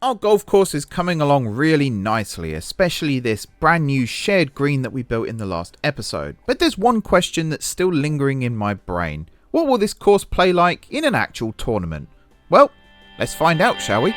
Our golf course is coming along really nicely, especially this brand new shared green that we built in the last episode. But there's one question that's still lingering in my brain. What will this course play like in an actual tournament? Well, let's find out, shall we?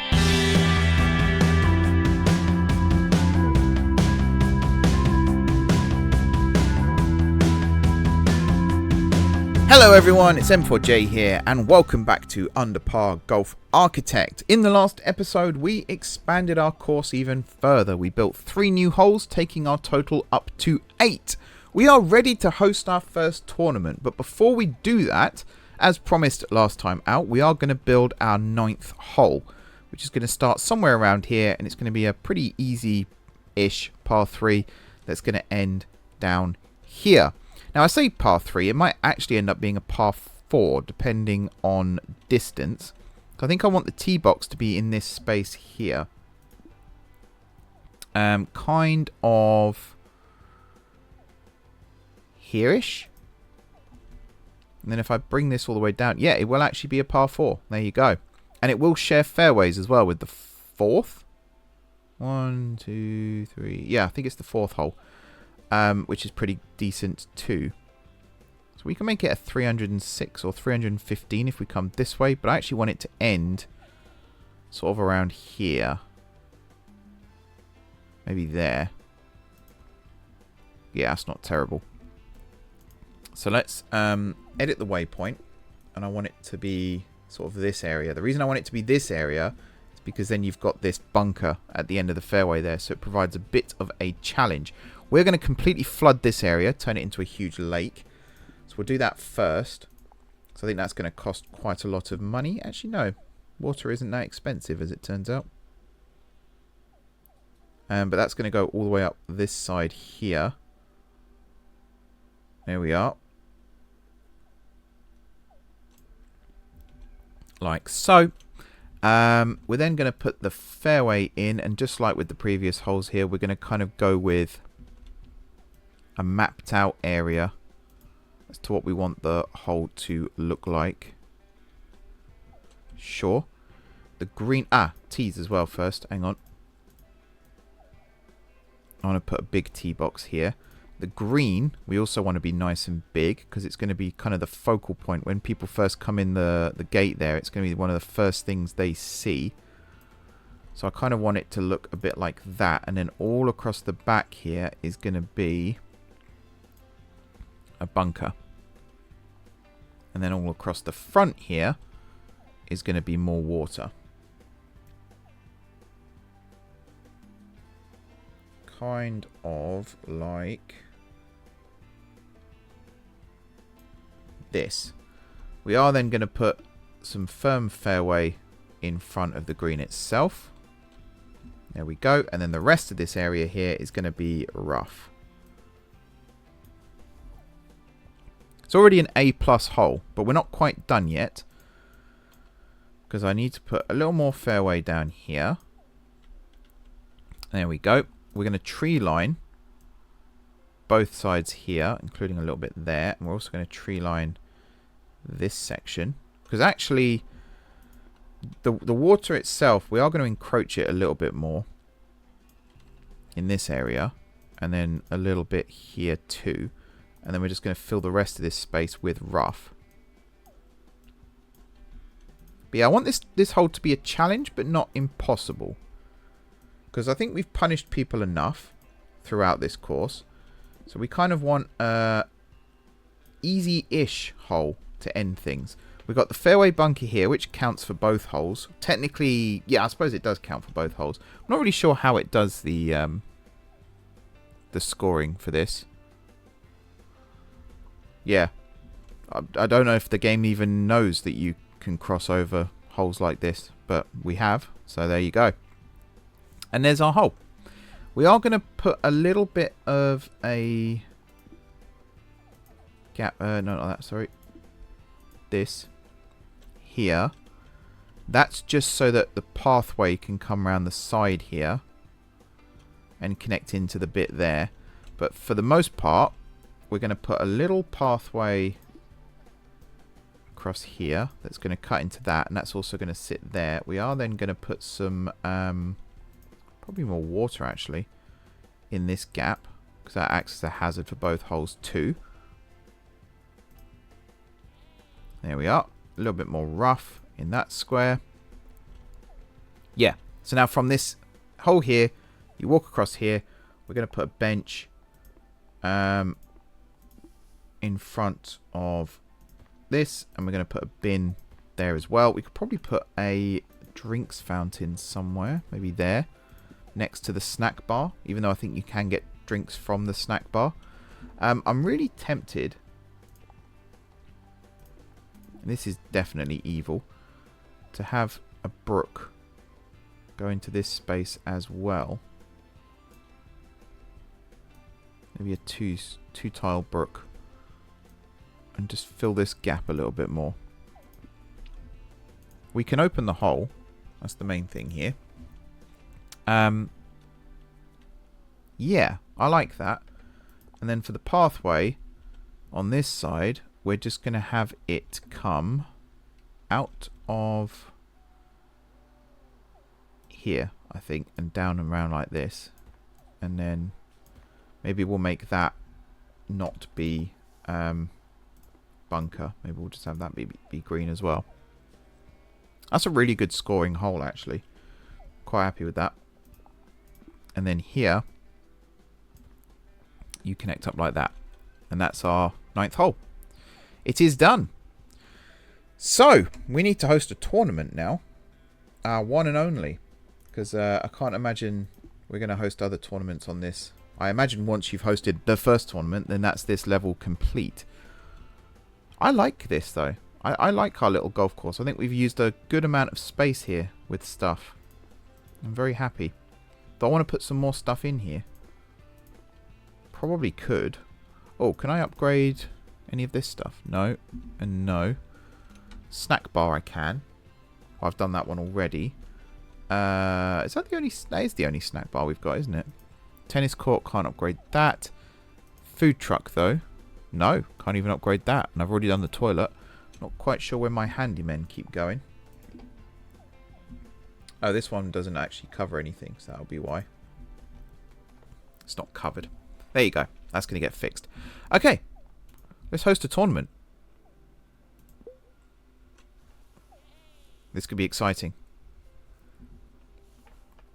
Hello everyone, it's M4J here and welcome back to Under Par Golf Architect. In the last episode we expanded our course even further. We built 3 new holes, taking our total up to 8. We are ready to host our first tournament, but before we do that, as promised last time out, we are going to build our 9th hole, which is going to start somewhere around here, and it's going to be a pretty easy-ish par 3 that's going to end down here. Now, I say par 3, it might actually end up being a par 4, depending on distance. So I think I want the tee box to be in this space here. Kind of here-ish. And then if I bring this all the way down, yeah, it will actually be a par 4. There you go. And it will share fairways as well with the 4th. 1, 2, 3. Yeah, I think it's the 4th hole. Which is pretty decent too. So we can make it a 306 or 315 if we come this way, but I actually want it to end sort of around here. Maybe there. Yeah, that's not terrible. So let's edit the waypoint, and I want it to be sort of this area. The reason I want it to be this area is because then you've got this bunker at the end of the fairway there, so it provides a bit of a challenge. We're going to completely flood this area, turn it into a huge lake. So we'll do that first. So I think that's going to cost quite a lot of money. Actually, no. Water isn't that expensive, as it turns out. But that's going to go all the way up this side here. There we are. Like so. We're then going to put the fairway in, and just like with the previous holes here, we're going to kind of go with a mapped out area as to what we want the hole to look like. Sure. The green, tees as well first. Hang on. I want to put a big tee box here. The green, we also want to be nice and big because it's going to be kind of the focal point. When people first come in the gate there, it's going to be one of the first things they see. So I kind of want it to look a bit like that. And then all across the back here is going to be a bunker. And then all across the front here is going to be more water. Kind of like this. We are then going to put some firm fairway in front of the green itself. There we go. And then the rest of this area here is going to be rough. It's already an A+ hole, but we're not quite done yet. Because I need to put a little more fairway down here. There we go. We're going to tree line both sides here, including a little bit there. And we're also going to tree line this section. Because actually, the water itself, we are going to encroach it a little bit more in this area. And then a little bit here too. And then we're just going to fill the rest of this space with rough. But yeah, I want this hole to be a challenge, but not impossible. Because I think we've punished people enough throughout this course. So we kind of want a easy-ish hole to end things. We've got the fairway bunker here, which counts for both holes. Technically, yeah, I suppose it does count for both holes. I'm not really sure how it does the scoring for this. Yeah, I don't know if the game even knows that you can cross over holes like this, but we have, so there you go. And there's our hole. We are going to put a little bit of a gap, no, not that, sorry. This here. That's just so that the pathway can come around the side here and connect into the bit there. But for the most part, we're going to put a little pathway across here that's going to cut into that, and that's also going to sit there. We are then going to put some, probably more water actually, in this gap, because that acts as a hazard for both holes too. There we are. A little bit more rough in that square. Yeah. So now from this hole here, you walk across here. We're going to put a bench in front of this, and we're going to put a bin there as well. We could probably put a drinks fountain somewhere, maybe there, next to the snack bar, even though I think you can get drinks from the snack bar. I'm really tempted, and this is definitely evil, to have a brook go into this space as well. Maybe a two tile brook, and just fill this gap a little bit more. We can open the hole. That's the main thing here. Yeah, I like that. And then for the pathway on this side, we're just going to have it come out of here, I think, and down and around like this. And then maybe we'll make that not be bunker. Maybe we'll just have that be green as well. That's a really good scoring hole, actually. Quite happy with that. And then here, you connect up like that. And that's our 9th hole. It is done. So, we need to host a tournament now. Our one and only. Because I can't imagine we're going to host other tournaments on this. I imagine once you've hosted the first tournament, then that's this level complete. I like this, though. I like our little golf course. I think we've used a good amount of space here with stuff. I'm very happy. Do I want to put some more stuff in here? Probably could. Oh, can I upgrade any of this stuff? No. And no. Snack bar I can. Oh, I've done that one already. Is that the only... That is the only snack bar we've got, isn't it? Tennis court, can't upgrade that. Food truck, though. No, can't even upgrade that. And I've already done the toilet. Not quite sure where my handymen keep going. Oh, this one doesn't actually cover anything, so that'll be why. It's not covered. There you go. That's going to get fixed. Okay. Let's host a tournament. This could be exciting.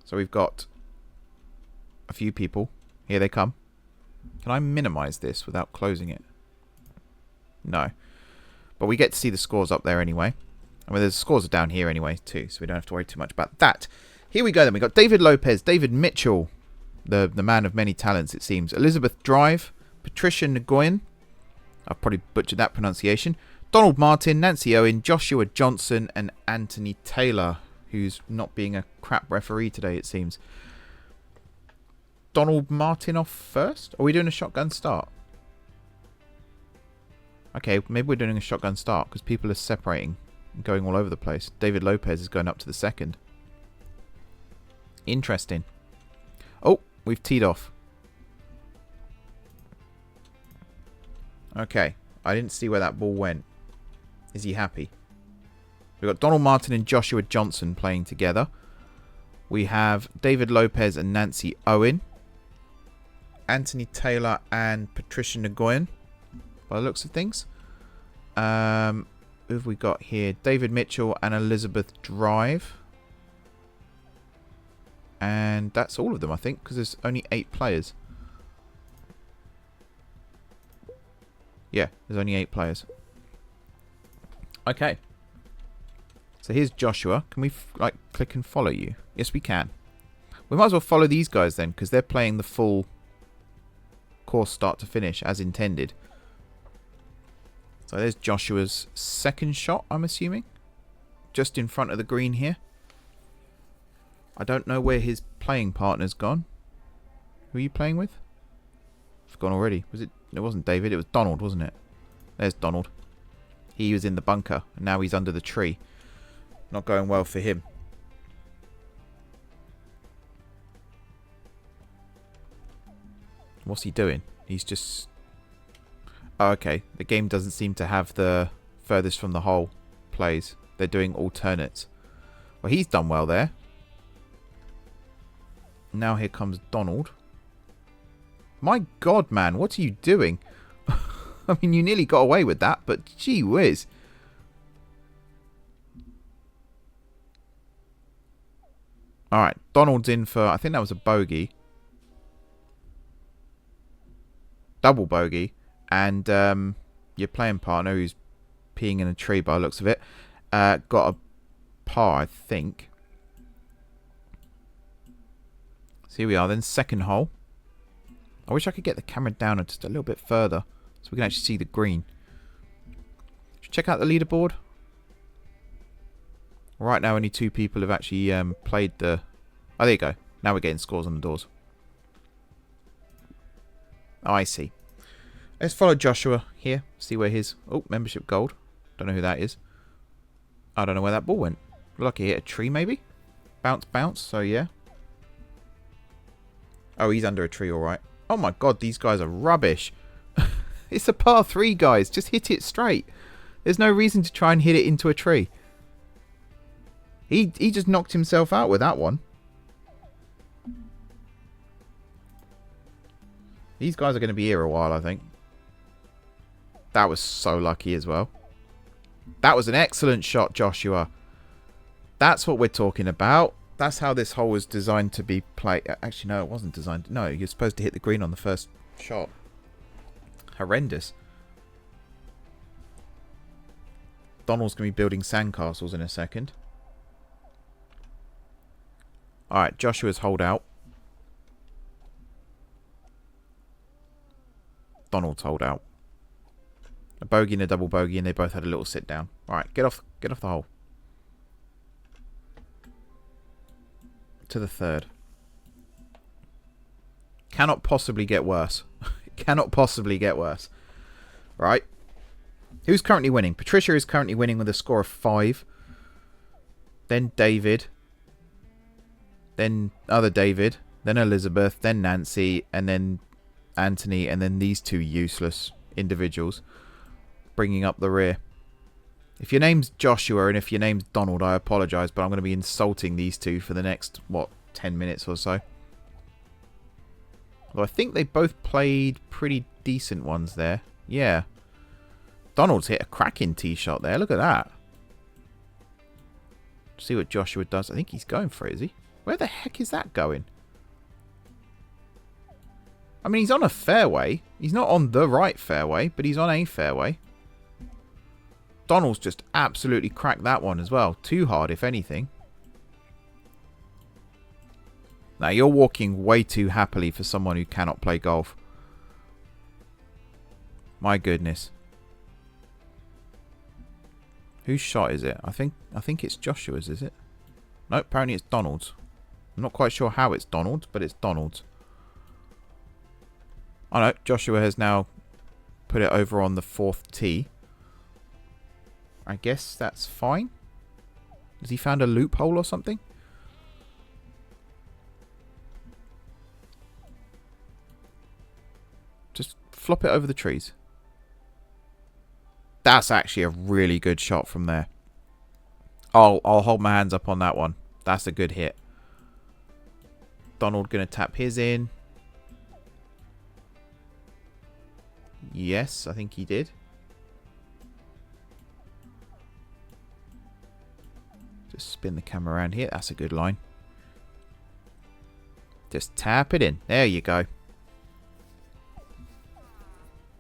So we've got a few people. Here they come. Can I minimize this without closing it? No. But we get to see the scores up there anyway. I mean, the scores are down here anyway too, so we don't have to worry too much about that. Here we go then. We've got David Lopez, David Mitchell, the man of many talents, it seems. Elizabeth Drive, Patricia Nguyen. I've probably butchered that pronunciation. Donald Martin, Nancy Owen, Joshua Johnson, and Anthony Taylor, who's not being a crap referee today, it seems. Donald Martin off first? Are we doing a shotgun start? Okay, maybe we're doing a shotgun start because people are separating and going all over the place. David Lopez is going up to the second. Interesting. Oh, we've teed off. Okay, I didn't see where that ball went. Is he happy? We've got Donald Martin and Joshua Johnson playing together. We have David Lopez and Nancy Owen. Anthony Taylor and Patricia Nguyen, by the looks of things. Who have we got here? David Mitchell and Elizabeth Drive. And that's all of them, I think, because there's only 8 players. Yeah, there's only 8 players. Okay. So here's Joshua. Can we click and follow you? Yes, we can. We might as well follow these guys then, because they're playing the full course start to finish as intended. So there's Joshua's second shot, I'm assuming. Just in front of the green here. I don't know where his playing partner's gone. Who are you playing with? It's gone already. Was it? It wasn't David, it was Donald, wasn't it? There's Donald. He was in the bunker, and now he's under the tree. Not going well for him. What's he doing? He's just... Oh, okay. The game doesn't seem to have the furthest from the hole plays. They're doing alternates. Well, he's done well there. Now here comes Donald. My God, man, what are you doing? I mean, you nearly got away with that, but gee whiz. Alright, Donald's in for, I think that was a bogey. Double bogey. And your playing partner, who's peeing in a tree by the looks of it, got a par, I think. So here we are then, second hole. I wish I could get the camera down just a little bit further so we can actually see the green. Should check out the leaderboard. Right now only 2 people have actually played the... Oh, there you go. Now we're getting scores on the doors. Oh, I see. Let's follow Joshua here. See where his... Oh, membership gold. Don't know who that is. I don't know where that ball went. Looked like he hit a tree maybe. Bounce, bounce. So yeah. Oh, he's under a tree, alright. Oh my God, these guys are rubbish. It's a par 3, guys. Just hit it straight. There's no reason to try and hit it into a tree. He just knocked himself out with that one. These guys are going to be here a while, I think. That was so lucky as well. That was an excellent shot, Joshua. That's what we're talking about. That's how this hole was designed to be played. Actually, no, it wasn't designed. No, you're supposed to hit the green on the first shot. Horrendous. Donald's going to be building sandcastles in a second. Alright, Joshua's holed out. Donald's holed out. A bogey and a double bogey, and they both had a little sit down. Alright, get off the hole. To the third. Cannot possibly get worse. Cannot possibly get worse. Right. Who's currently winning? Patricia is currently winning with a score of 5. Then David. Then other David. Then Elizabeth. Then Nancy. And then Anthony. And then these 2 useless individuals bringing up the rear. If your name's Joshua and if your name's Donald, I apologise, but I'm going to be insulting these 2 for the next, what, 10 minutes or so. Although I think they both played pretty decent ones there. Yeah. Donald's hit a cracking tee shot there. Look at that. See what Joshua does. I think he's going for it, is he? Where the heck is that going? I mean, he's on a fairway. He's not on the right fairway, but he's on a fairway. Donald's just absolutely cracked that one as well. Too hard, if anything. Now, you're walking way too happily for someone who cannot play golf. My goodness. Whose shot is it? I think it's Joshua's, is it? No, apparently it's Donald's. I'm not quite sure how it's Donald's, but it's Donald's. Oh no, Joshua has now put it over on the 4th tee. I guess that's fine. Has he found a loophole or something? Just flop it over the trees. That's actually a really good shot from there. I'll hold my hands up on that one. That's a good hit. Donald going to tap his in. Yes, I think he did. Just spin the camera around here. That's a good line. Just tap it in. There you go.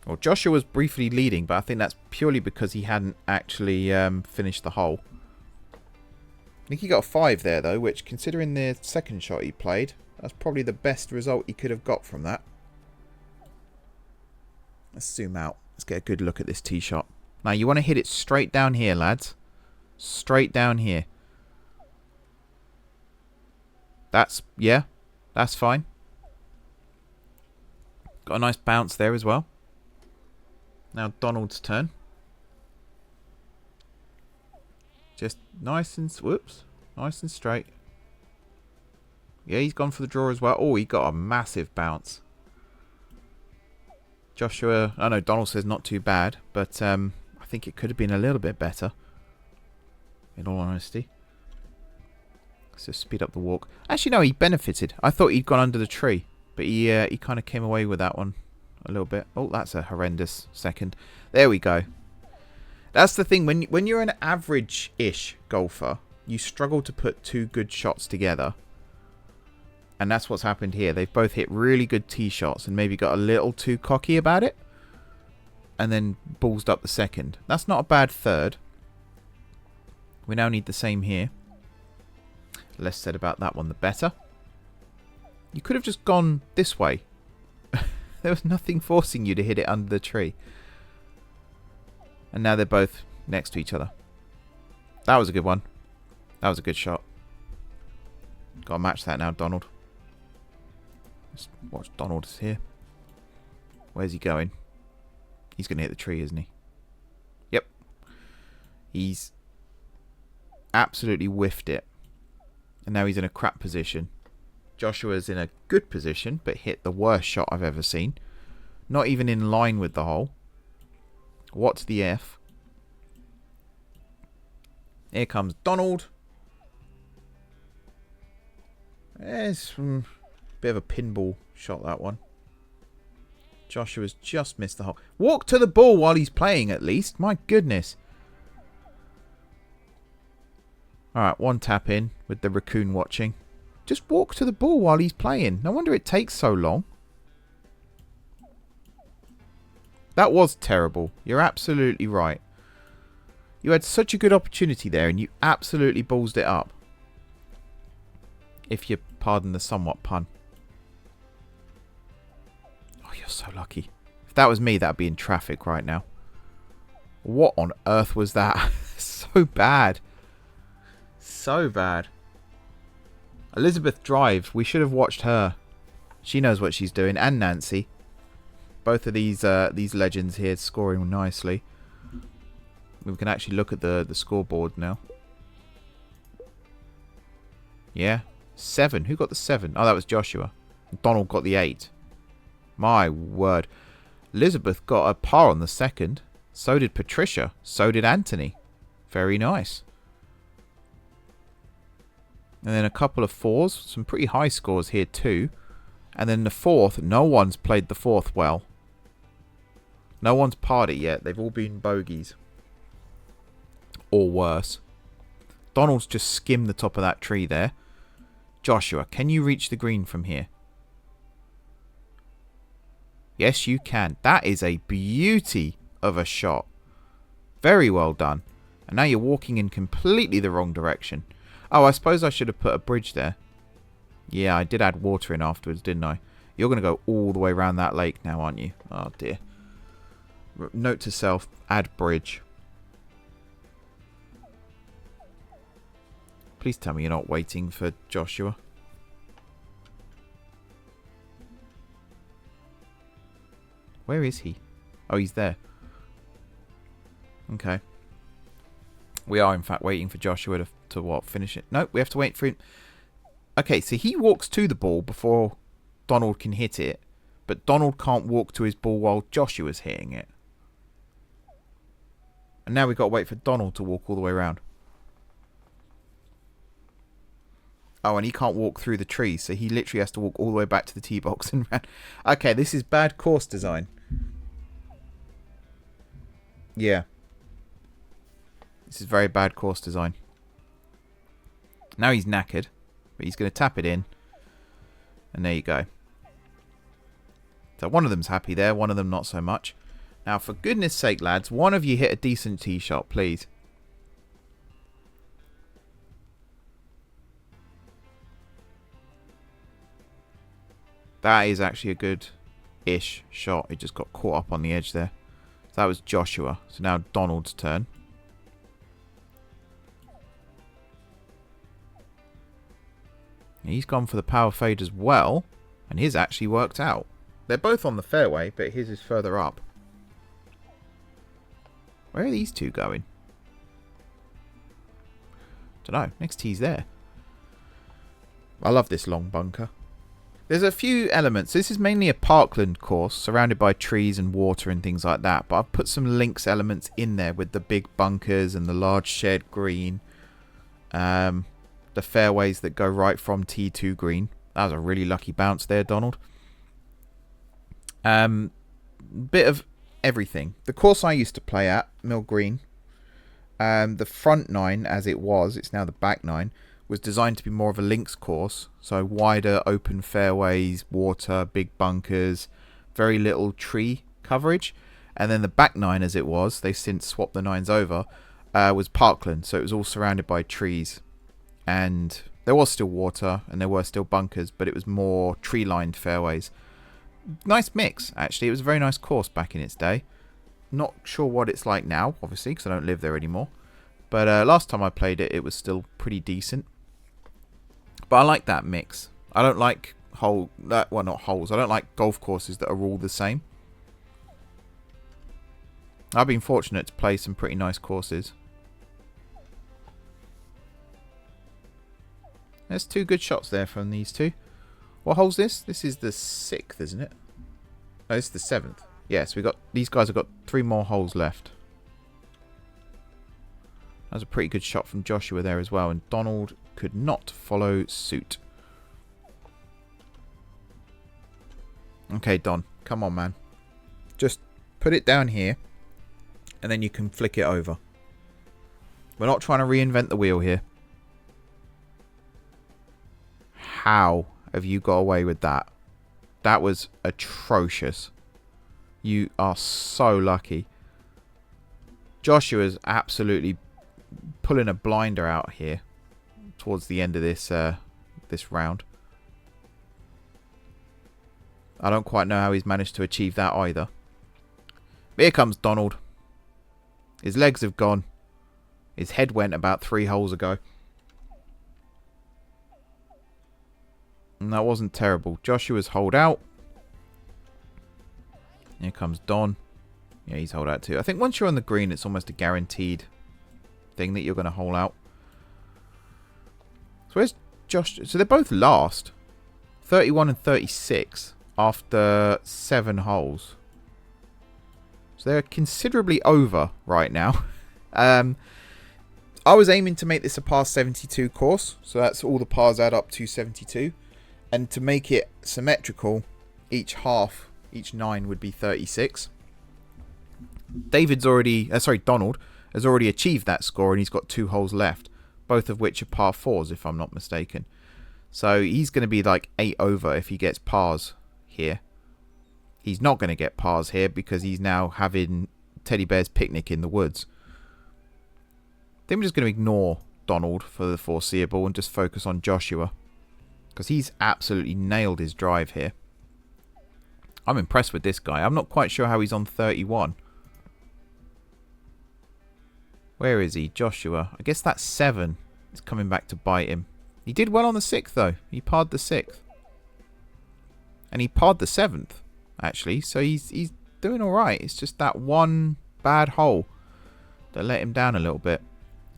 Well, Joshua was briefly leading, but I think that's purely because he hadn't actually finished the hole. I think he got a 5 there, though, which, considering the second shot he played, that's probably the best result he could have got from that. Let's zoom out. Let's get a good look at this tee shot. Now, you want to hit it straight down here, lads. Straight down here. Yeah, that's fine. Got a nice bounce there as well. Now Donald's turn. Just nice and nice and straight. Yeah, he's gone for the draw as well. Oh, he got a massive bounce. Joshua, I know Donald says not too bad, but I think it could have been a little bit better, in all honesty. Let's just speed up the walk. Actually, no, he benefited. I thought he'd gone under the tree, but he kind of came away with that one a little bit. Oh, that's a horrendous second. There we go. That's the thing. When you're an average-ish golfer, you struggle to put two good shots together. And that's what's happened here. They've both hit really good tee shots and maybe got a little too cocky about it. And then ballsed up the second. That's not a bad third. We now need the same here. Less said about that one, the better. You could have just gone this way. There was nothing forcing you to hit it under the tree. And now they're both next to each other. That was a good one. That was a good shot. Got to match that now, Donald. Let's watch Donald here. Where's he going? He's going to hit the tree, isn't he? Yep. He's absolutely whiffed it. And now he's in a crap position. Joshua's in a good position, but hit the worst shot I've ever seen. Not even in line with the hole. What's the F? Here comes Donald. It's a bit of a pinball shot, that one. Joshua's just missed the hole. Walk to the ball while he's playing, at least. My goodness. Alright, one tap in with the raccoon watching. Just walk to the ball while he's playing. No wonder it takes so long. That was terrible. You're absolutely right. You had such a good opportunity there and you absolutely ballsed it up. If you pardon the somewhat pun. Oh, you're so lucky. If that was me, that'd be in traffic right now. What on earth was that? So bad. So bad. Elizabeth Drive. We should have watched her. She knows what she's doing. And Nancy. Both of these legends here scoring nicely. We can actually look at the scoreboard now. Yeah. 7. Who got the 7? Oh, that was Joshua. Donald got the 8. My word. Elizabeth got a par on the second. So did Patricia. So did Anthony. Very nice. And then a couple of 4s. Some pretty high scores here too. And then the 4th. No one's played the 4th well. No one's parred it yet. They've all been bogeys. Or worse. Donald's just skimmed the top of that tree there. Joshua, can you reach the green from here? Yes, you can. That is a beauty of a shot. Very well done. And now you're walking in completely the wrong direction. Oh, I suppose I should have put a bridge there. Yeah, I did add water in afterwards, didn't I? You're going to go all the way around that lake now, aren't you? Oh, dear. Note to self, add bridge. Please tell me you're not waiting for Joshua. Where is he? Oh, he's there. Okay. We are, in fact, waiting for Joshua to what? Finish it? No, we have to wait for him. Okay, so he walks to the ball before Donald can hit it. But Donald can't walk to his ball while Joshua's hitting it. And now we've got to wait for Donald to walk all the way around. Oh, and he can't walk through the trees, so he literally has to walk all the way back to the tee box and round. Okay, this is bad course design. Yeah. This is very bad course design. Now he's knackered, but he's going to tap it in. And there you go. So one of them's happy there, one of them not so much. Now, for goodness sake, lads, one of you hit a decent tee shot, please. That is actually a good-ish shot. It just got caught up on the edge there. So that was Joshua. So now Donald's turn. He's gone for the power fade as well. And his actually worked out. They're both on the fairway, but his is further up. Where are these two going? Don't know. Next tee's there. I love this long bunker. There's a few elements. This is mainly a parkland course surrounded by trees and water and things like that. But I've put some links elements in there with the big bunkers and the large shared green. The fairways that go right from T2 green. That was a really lucky bounce there, Donald. Bit of everything. The course I used to play at, Mill Green, the front nine as it was, it's now the back nine, was designed to be more of a links course. So wider open fairways, water, big bunkers, very little tree coverage. And then the back nine as it was, they've since swapped the nines over, was parkland. So it was all surrounded by trees. And there was still water and there were still bunkers, but it was more tree-lined fairways. Nice mix, actually. It was a very nice course back in its day. Not sure what it's like now, obviously, because I don't live there anymore. But last time I played it, it was still pretty decent. But I like that mix. I don't like not holes. I don't like golf courses that are all the same. I've been fortunate to play some pretty nice courses. There's 2 good shots there from these two. What hole's this? This is the 6th, isn't it? No, this is the 7th. Yes, these guys have got 3 more holes left. That was a pretty good shot from Joshua there as well, and Donald could not follow suit. Okay, Don, come on, man. Just put it down here, and then you can flick it over. We're not trying to reinvent the wheel here. How have you got away with that? That was atrocious. You are so lucky. Joshua's absolutely pulling a blinder out here towards the end of this this round. I don't quite know how he's managed to achieve that either. Here comes Donald. His legs have gone. His head went about 3 holes ago. And that wasn't terrible. Joshua's holed out. Here comes Don. Yeah, he's holed out too. I think once you're on the green, it's almost a guaranteed thing that you're going to hole out. So where's Josh? So they're both last. 31 and 36 after 7 holes. So they're considerably over right now. I was aiming to make this a par 72 course. So that's all the pars add up to 72. And to make it symmetrical, each 9 would be 36. Donald has already achieved that score, and he's got 2 holes left, both of which are par 4s, if I'm not mistaken. So he's going to be like 8 over if he gets pars here. He's not going to get pars here because he's now having Teddy Bear's picnic in the woods. I think we're just going to ignore Donald for the foreseeable and just focus on Joshua, because he's absolutely nailed his drive here. I'm impressed with this guy. I'm not quite sure how he's on 31. Where is he? Joshua. I guess that 7 is coming back to bite him. He did well on the 6th, though. He parred the 6th. And he parred the 7th, actually. So he's doing alright. It's just that one bad hole that let him down a little bit.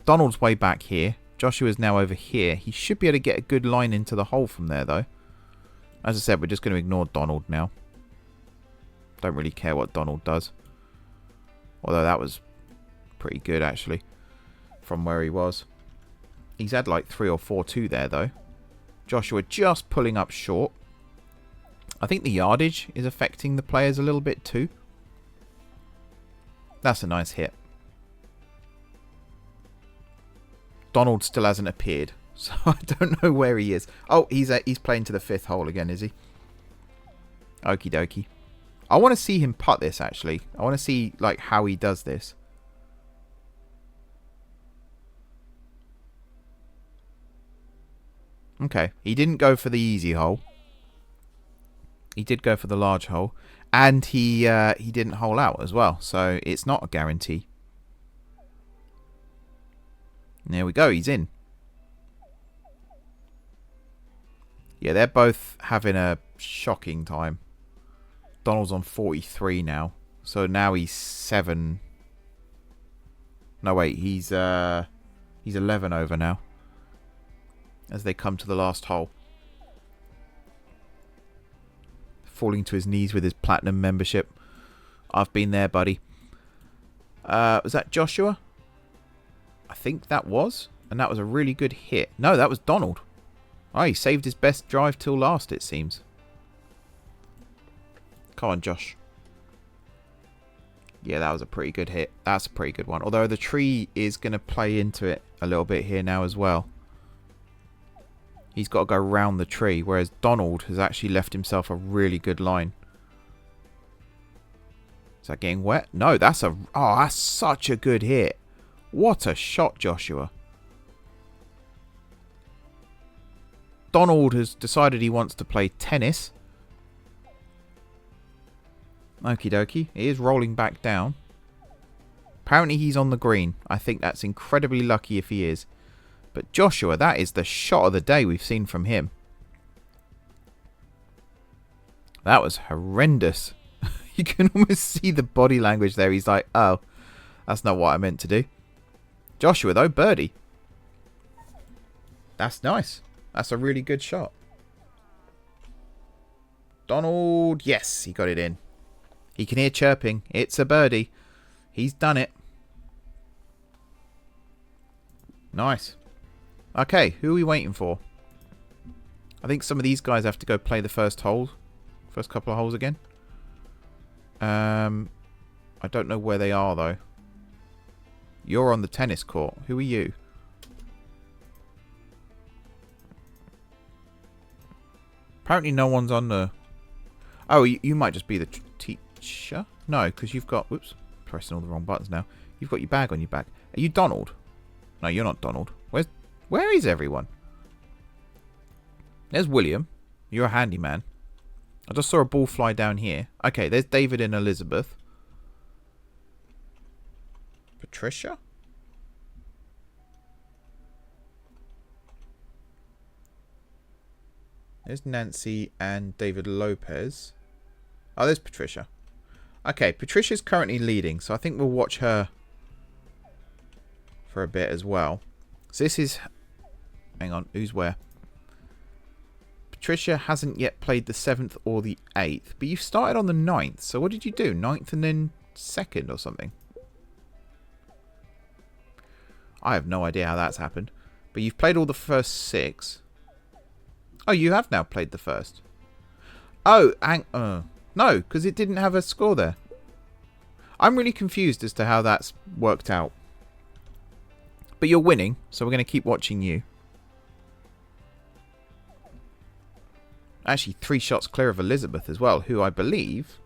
Donald's way back here. Joshua's now over here. He should be able to get a good line into the hole from there, though. As I said, we're just going to ignore Donald now. Don't really care what Donald does. Although that was pretty good, actually, from where he was. He's had like 3 or 4 2 there, though. Joshua just pulling up short. I think the yardage is affecting the players a little bit too. That's a nice hit. Donald still hasn't appeared, so I don't know where he is. Oh, he's playing to the 5th hole again, is he? Okie dokie. I want to see him putt this, actually. I want to see like how he does this. Okay, he didn't go for the easy hole. He did go for the large hole, and he didn't hole out as well, so it's not a guarantee. There we go, he's in. Yeah, they're both having a shocking time. Donald's on 43 now, so now he's 7. No, wait, he's 11 over now as they come to the last hole. falling to his knees with his platinum membership. I've been there, buddy. Was that Joshua? I think that was. And that was a really good hit. No, that was Donald. Oh, he saved his best drive till last, it seems. Come on, Josh. Yeah, that was a pretty good hit. That's a pretty good one. Although the tree is going to play into it a little bit here now as well. He's got to go round the tree, whereas Donald has actually left himself a really good line. Is that getting wet? No, that's a... Oh, that's such a good hit. What a shot, Joshua. Donald has decided he wants to play tennis. Okie dokie. He is rolling back down. Apparently he's on the green. I think that's incredibly lucky if he is. But Joshua, that is the shot of the day we've seen from him. That was horrendous. You can almost see the body language there. He's like, oh, that's not what I meant to do. Joshua, though, birdie. That's nice. That's a really good shot. Donald, yes, he got it in. He can hear chirping. It's a birdie. He's done it. Nice. Okay, who are we waiting for? I think some of these guys have to go play the first hole. First couple of holes again. I don't know where they are, though. You're on the tennis court. Who are you? Apparently no one's on the... Oh, you might just be the teacher? No, because you've got... Whoops. Pressing all the wrong buttons now. You've got your bag on your back. Are you Donald? No, you're not Donald. Where is everyone? There's William. You're a handyman. I just saw a ball fly down here. Okay, there's David and Elizabeth. Patricia? There's Nancy and David Lopez. Oh, there's Patricia. Okay, Patricia's currently leading, so I think we'll watch her for a bit as well. So this is... Hang on, who's where? Patricia hasn't yet played the 7th or the 8th, but you started on the 9th, so what did you do? 9th and then 2nd or something? I have no idea how that's happened. But you've played all the first 6. Oh, you have now played the first. Oh, no, because it didn't have a score there. I'm really confused as to how that's worked out. But you're winning, so we're going to keep watching you. Actually, 3 shots clear of Elizabeth as well, who I believe...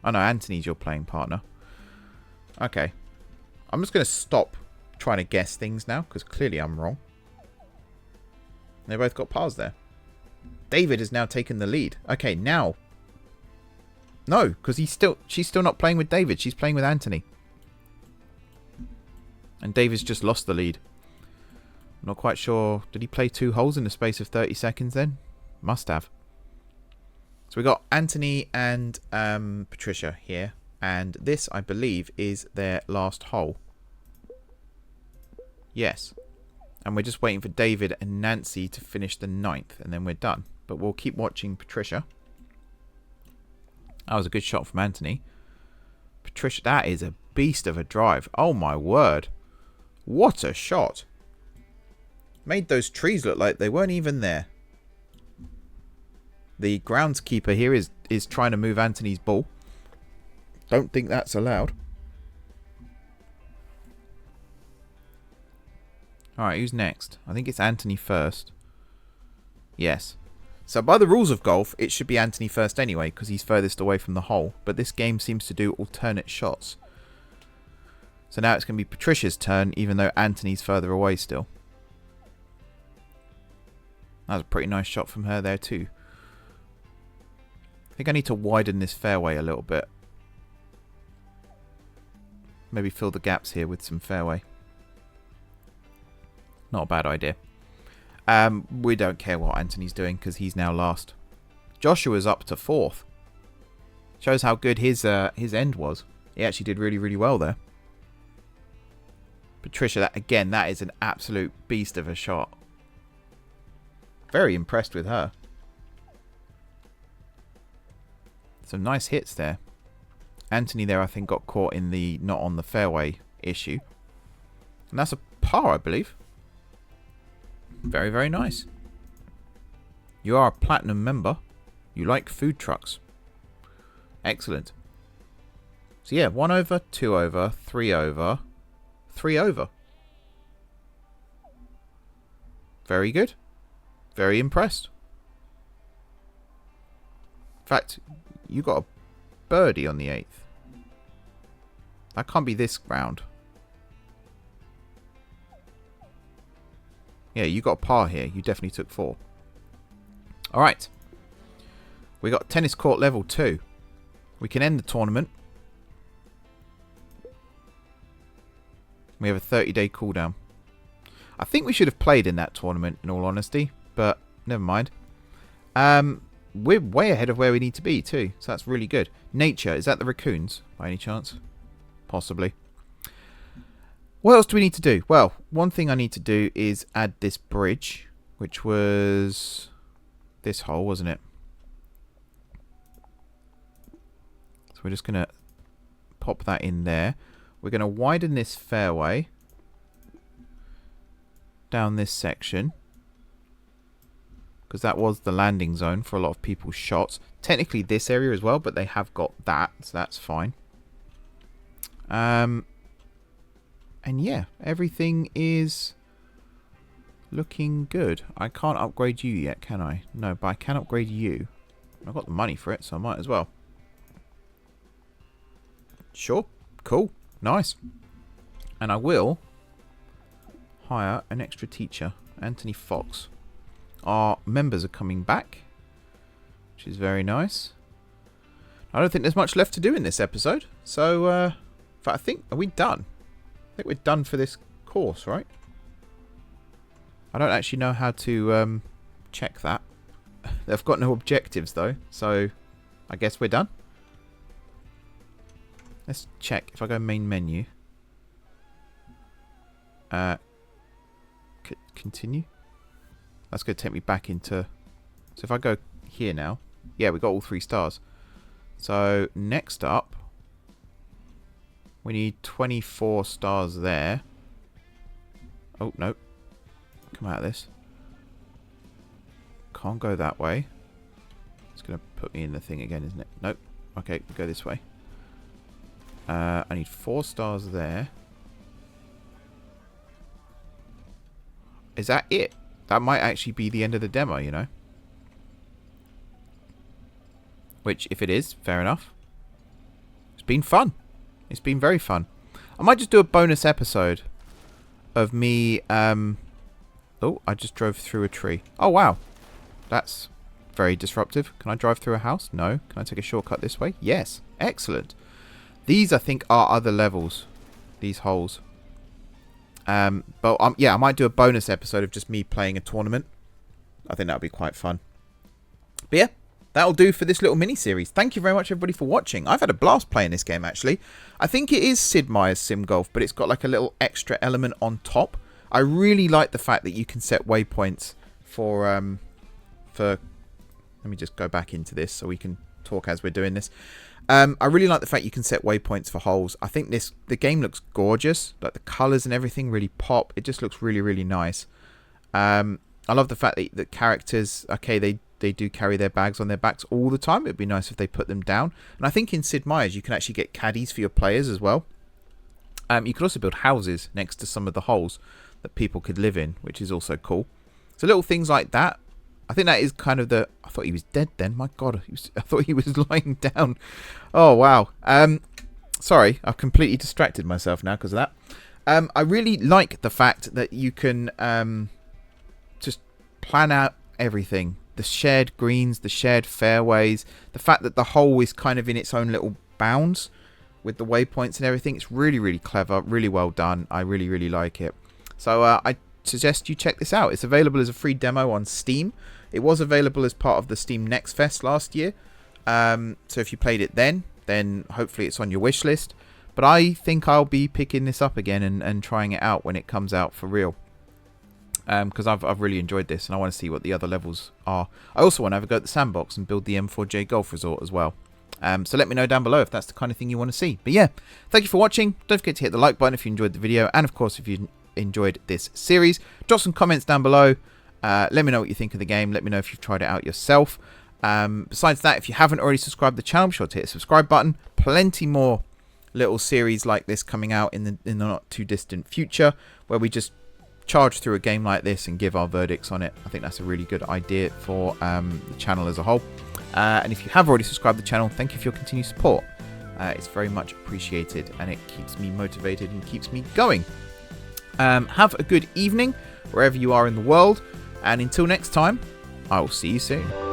Oh no, Anthony's your playing partner. Okay. I'm just going to stop trying to guess things now, because clearly I'm wrong. They both got pars there. David has now taken the lead. Okay, now... No, because she's still not playing with David. She's playing with Anthony. And David's just lost the lead. Not quite sure. Did he play 2 holes in the space of 30 seconds then? Must have. So we got Anthony and Patricia here. And this, I believe, is their last hole. Yes. And we're just waiting for David and Nancy to finish the 9th. And then we're done. But we'll keep watching Patricia. That was a good shot from Anthony. Patricia, that is a beast of a drive. Oh my word. What a shot. Made those trees look like they weren't even there. The groundskeeper here is trying to move Anthony's ball. Don't think that's allowed. Alright, who's next? I think it's Anthony first. Yes. So by the rules of golf, it should be Anthony first anyway, because he's furthest away from the hole. But this game seems to do alternate shots. So now it's going to be Patricia's turn, even though Anthony's further away still. That was a pretty nice shot from her there too. I think I need to widen this fairway a little bit. Maybe fill the gaps here with some fairway. Not a bad idea. We don't care what Anthony's doing because he's now last. Joshua's up to 4th. Shows how good his end was. He actually did really, really well there. Patricia, that is an absolute beast of a shot. Very impressed with her. Some nice hits there. Anthony there, I think, got caught in the not on the fairway issue. And that's a par, I believe. Very, very nice. You are a platinum member. You like food trucks. Excellent. So yeah, 1 over, 2 over, 3 over, 3 over. Very good. Very impressed. In fact, you got a birdie on the 8th. That can't be this round. Yeah, you got a par here. You definitely took 4. Alright. We got tennis court level 2. We can end the tournament. We have a 30-day cooldown. I think we should have played in that tournament, in all honesty. But, never mind. We're way ahead of where we need to be, too. So that's really good. Nature. Is that the raccoons, by any chance? Possibly. What else do we need to do? Well, one thing I need to do is add this bridge, which was this hole, wasn't it? So we're just going to pop that in there. We're going to widen this fairway down this section, because that was the landing zone for a lot of people's shots. Technically this area as well, but they have got that, so that's fine. And yeah, everything is looking good. I can't upgrade you yet, can I? No, but I can upgrade you. I've got the money for it, so I might as well. Sure. Cool. Nice. And I will hire an extra teacher. Anthony Fox. Our members are coming back, which is very nice. I don't think there's much left to do in this episode. So, but I think, are we done? I think we're done for this course, right? I don't actually know how to check that. They've got no objectives, though. So, I guess we're done. Let's check. If I go main menu. Continue. That's going to take me back into... So if I go here now... Yeah, we got all 3 stars. So, next up... We need 24 stars there. Oh, no. Come out of this. Can't go that way. It's going to put me in the thing again, isn't it? Nope. Okay, go this way. I need 4 stars there. Is that it? That might actually be the end of the demo, you know. Which, if it is, fair enough. It's been fun. It's been very fun. I might just do a bonus episode of me... Oh, I just drove through a tree. Oh, wow. That's very disruptive. Can I drive through a house? No. Can I take a shortcut this way? Yes. Excellent. These, I think, are other levels. These holes. But yeah, I might do a bonus episode of just me playing a tournament. I think that would be quite fun. But yeah, that'll do for this little mini-series. Thank you very much, everybody, for watching. I've had a blast playing this game, actually. I think it is Sid Meier's Sim Golf, but it's got like a little extra element on top. I really like the fact that you can set waypoints for... Let me just go back into this so we can talk as we're doing this. I really like the fact you can set waypoints for holes. I think the game looks gorgeous. Like the colours and everything really pop. It just looks really, really nice. I love the fact that the characters, okay, they do carry their bags on their backs all the time. It'd be nice if they put them down. And I think in Sid Meier's you can actually get caddies for your players as well. You could also build houses next to some of the holes that people could live in, which is also cool. So little things like that. I think that is kind of the... I thought he was dead then. My God, I thought he was lying down. Oh, wow. Sorry, I've completely distracted myself now because of that. I really like the fact that you can just plan out everything. The shared greens, the shared fairways. The fact that the hole is kind of in its own little bounds with the waypoints and everything. It's really, really clever. Really well done. I really, really like it. So I suggest you check this out. It's available as a free demo on Steam. It was available as part of the Steam Next Fest last year. So if you played it then hopefully it's on your wish list. But I think I'll be picking this up again and trying it out when it comes out for real. Because I've really enjoyed this and I want to see what the other levels are. I also want to have a go at the sandbox and build the M4J Golf Resort as well. So let me know down below if that's the kind of thing you want to see. But yeah, thank you for watching. Don't forget to hit the like button if you enjoyed the video. And of course, if you enjoyed this series, drop some comments down below. Let me know what you think of the game. Let me know if you've tried it out yourself. Besides that, if you haven't already subscribed to the channel, be sure to hit the subscribe button. Plenty more little series like this coming out in the not too distant future, where we just charge through a game like this and give our verdicts on it. I think that's a really good idea for the channel as a whole. And if you have already subscribed to the channel, thank you for your continued support. It's very much appreciated, and it keeps me motivated and keeps me going. Have a good evening wherever you are in the world, and until next time, I will see you soon.